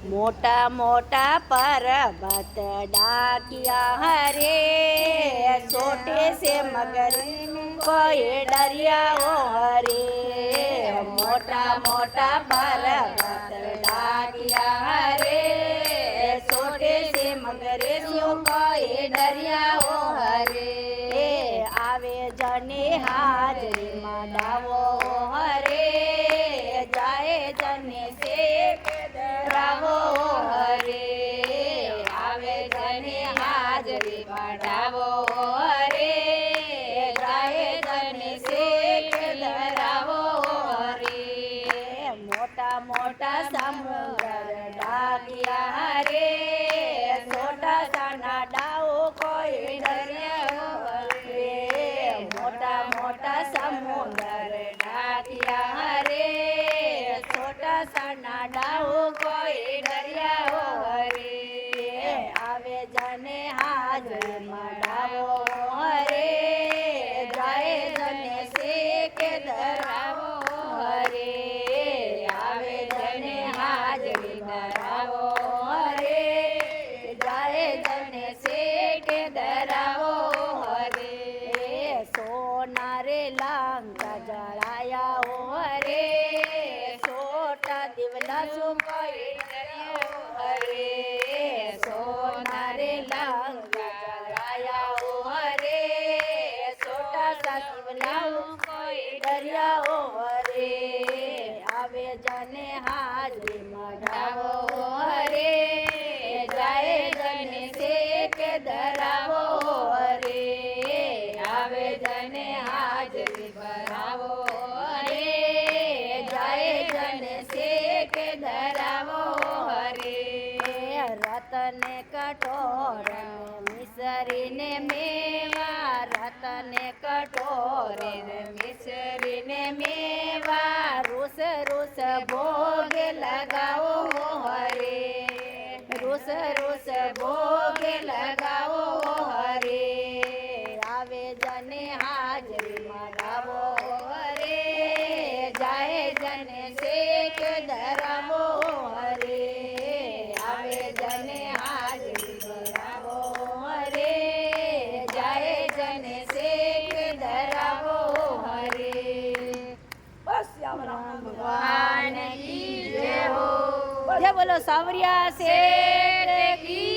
મોટા મોટા પર્વત ડાकिया હરે સોટે સે મગર કોઈ ડરિયાઓ હરે મોટા મોટા પર્વત ડાकिया હરે સોટે સે મગર કોઈ ડરિયાઓ હરે આવે જને હાજરીમાં ડાવો હરે જાય જને સે રાવો હરે આવે જને હાજરી પડાવો હરે જાય જને શેખ ધરાવો હરે મોટા મોટા સમુદ્ર ડાकिया હરે છોટા સાના ડાઓ કોઈ ડરિયાઓ હરે મોટા મોટા સમુદ્ર ડાकिया હરે છોટા સાના ડાઓ કોઈ ડરિયાઓ હરે આવે જને હાજરીમાં ડાવો હરે જાય જને શેખ ધરાવો હરે આવે જને હાજરી ધરાવો હરે જાય જને શેખ ધરાવો હરે સોના રે લંકા જળાયા હરે છોટા દિવલા સુકાઈ હરે સોના રે લંકા જળાયા હરે છોટા સા દિવલા કોઈ ડરિયાઓ હરે આવે જને હાજરી મઢાવો હરે જાય જને શેખ ધરાવો હરે આવે જને હાજરી ભરાવો હરે જાય જને શેખ ધરાવો હરે રતને કઠોર મિસરીને મેવા રતને કઠોર મિસરીને મેવા રૂસ રૂસ ભોગ લગાવો હરે રૂસ રૂસ ભોગ લગાવો હરે આવે જને હાજરી મનાવો હરે જાય જને શેખ ધરાવો હરે આવે જને હાજરી ધરાવો હરે જાય જને શેખ ધરાવો હરે બસ ભગવાન કી જય હો જય બોલો સાવરિયા શેઠ કી